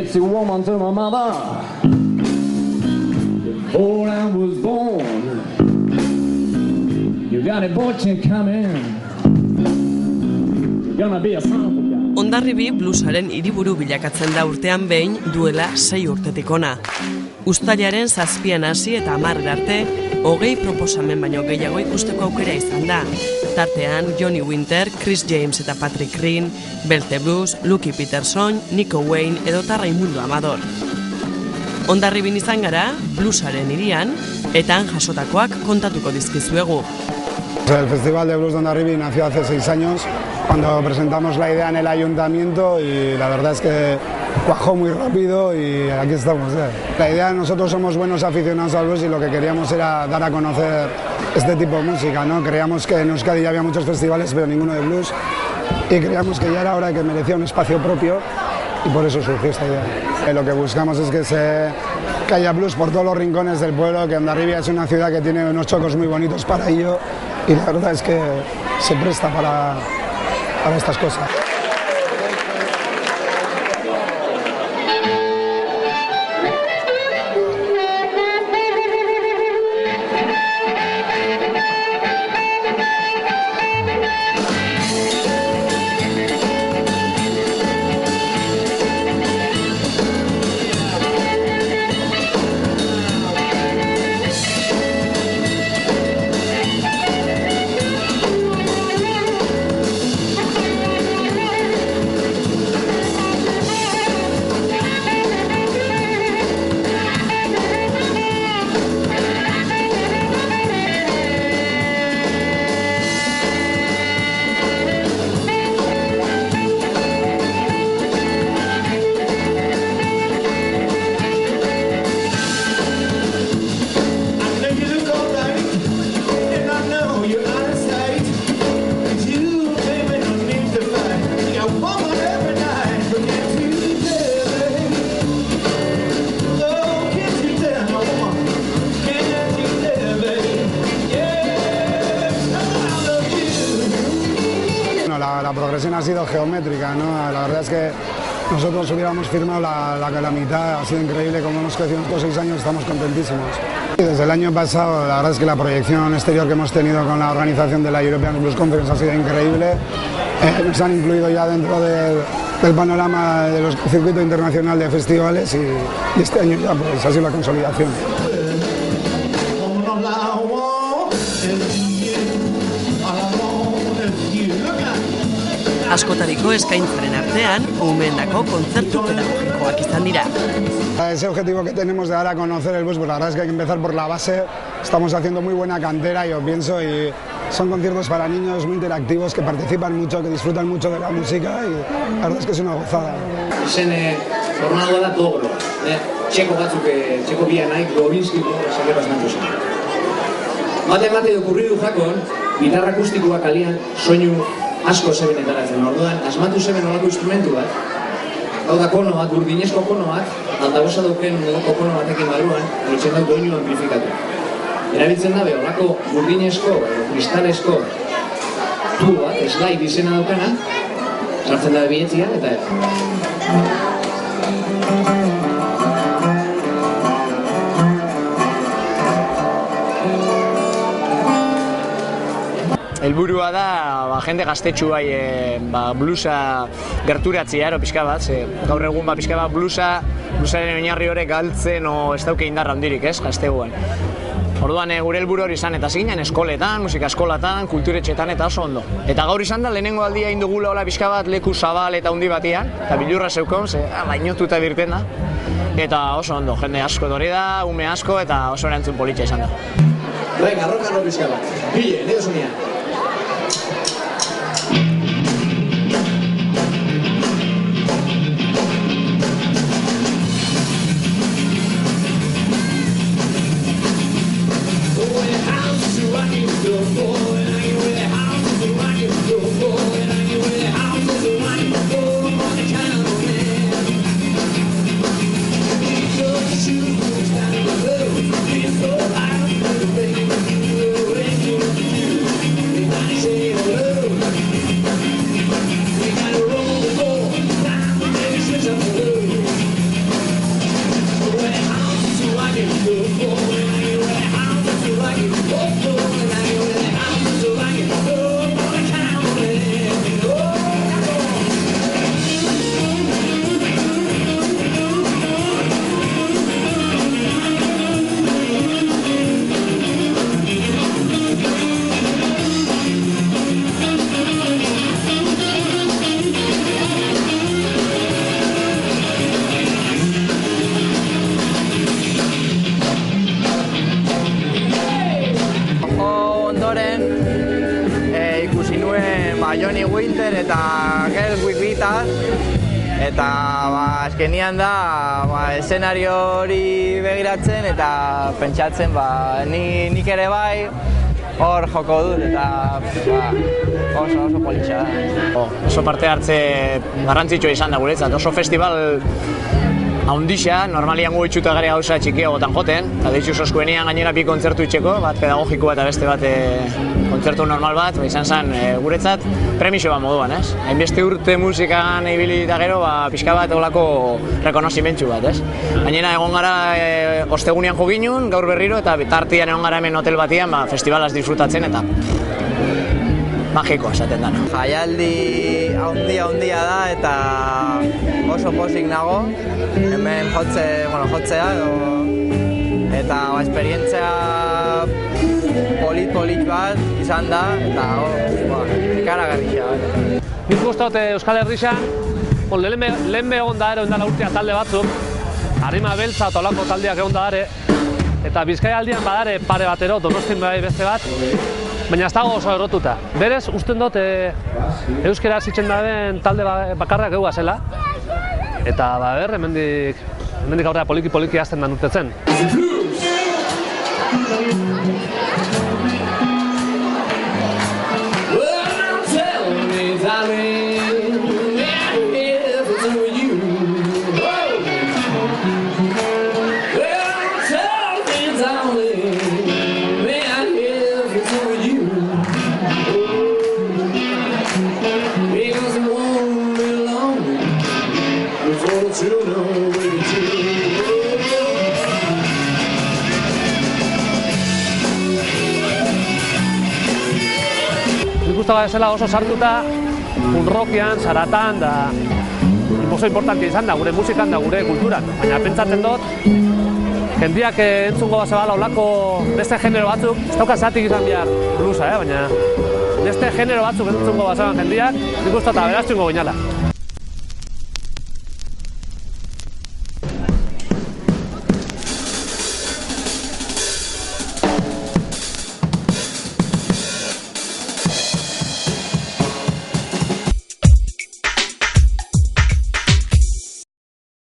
gypsy woman to my mother. Before I was born, you got a butcher coming. You're gonna be a son. Hondarribi bluesaren hiriburu bilakatzen da urtean behin duela 6 urtetik ona. Uztailaren 7 hasi eta 10 arte, 20 proposamen baino gehiago ikusteko aukera izan da. Tartean Johnny Winter, Chris James eta Patrick Reen, Belte Blues, Lucky Peterson, Nico Wayne edota Raimundo Amador. Hondarribin izan gara, bluesaren hirian, eta han jasotakoak kontatuko dizkizuegu. El Festival de Blues de Hondarribia nació hace 6 años, cuando presentamos la idea en el ayuntamiento y la verdad es que cuajó muy rápido y aquí estamos. La idea, nosotros somos buenos aficionados al blues y lo que queríamos era dar a conocer este tipo de música, ¿no? Creíamos que en Euskadi ya había muchos festivales, pero ninguno de blues, y creíamos que ya era hora de que merecía un espacio propio y por eso surgió esta idea. Lo que buscamos es que haya blues por todos los rincones del pueblo, que Hondarribia es una ciudad que tiene unos chocos muy bonitos para ello y la verdad es que se presta para estas cosas. La progresión ha sido geométrica, ¿no? La verdad es que nosotros hubiéramos firmado la mitad, ha sido increíble como hemos crecido en estos 6 años, estamos contentísimos. Y desde el año pasado, la verdad es que la proyección exterior que hemos tenido con la organización de la European Blues Conference ha sido increíble. Nos han incluido ya dentro del panorama de los circuitos internacional de festivales y este año ya pues, ha sido la consolidación. Askotariko eskaintzaren artean, umeendako kontzertu pedagogikoak izan dira. Ese objetivo que tenemos de dar a conocer el blues, pues la verdad es que hay que empezar por la base. Estamos haciendo muy buena cantera, yo pienso, y son conciertos para niños muy interactivos, que participan mucho, que disfrutan mucho de la música y la verdad es que es una gozada. Izen tornadoa da Dobro, txeko batzuk, txeko bianaik, Robinskiko, esalera esnatu zen. Mate dokurridu jakon, gitarra akustikoak alian, soinu asko zebenetaratzen, orduan, asmatu zeben olako instrumentu bat, hau da kono bat, urdinezko kono bat, altabosa dauken modoko kono batekin barruan, horitzen dut doinu amplifikatu. Erabiltzen dabe, olako urdinezko, kristalesko tubo bat, slide izena daukana, sartzen dabe bietzian, eta helburua da jende gaztetxu bai bluesa gerturatzea ero pixka bat, gaur egun pixka bat bluesaren oinarri horrek galtzen o ez dauke indarra handirik, ez, gazteguan. Orduan gure helburu hori izan eta ziginen eskoletan, musika eskolatan, kulturetxetan eta oso ondo. Eta gaur izan da lehenengo aldia indugula hola pixka bat leku zabal eta hundi batian, eta bilurra zeukon, bainotuta birten da. Eta oso ondo, jende asko etorri da, ume asko eta oso erantzun politxa izan da. Venga, rock pixka bat. Bile, nire zunia. Winter eta Girls with Guitar. Eta azkenian da eszenario hori begiratzen eta pentsatzen nik ere bai hor joko dut eta oso politxa da. Oso parte hartze garrantzitsua izan da guretzat, oso festival haundixa, normalian gu itxuta gare gauza txikiagotan joten, eta deitzu soskuenean gainera bi kontzertu itxeko, bat pedagogikoa eta beste bat kontzertu normal bat, izan zen guretzat premiso bat moduan, ez? Hainbeste urte musikan ibili eta gero, pixka bat olako rekonozimentzu bat, ez? Gainera egon gara ostegunean jo ginen, gaur berriro, eta tartian egon gara hemen hotel batian, festivalaz disfrutatzen eta magiko esaten dana. Jaialdi haundia da eta oso pozik nago, hemen jotzea eta esperientzia polit bat izan da eta ikaragarria. Nik uste dut Euskal Herrixan, lehen egon da ere ondala urtea talde batzuk, Arima Beltza eta olako taldeak egon da ere, eta Bizkaialdian badare pare batero, Donostin bai beste bat, baina ez dago oso errotuta. Berez, usten dut euskera zitzen daben talde bakarrak geuga zela, eta hemendik aurrera poliki hasten da urtetzen. Zela oso sartuta punrockean, zaratan da oso importantia izan da gure musikan da gure kulturan, baina pentsatzen dut jendeak entzungo bazabala olako beste genero batzuk, ez dauka zatik izan behar bluesa, baina beste genero batzuk entzungo bazaban jendeak, nik uste eta beraztungo ginala.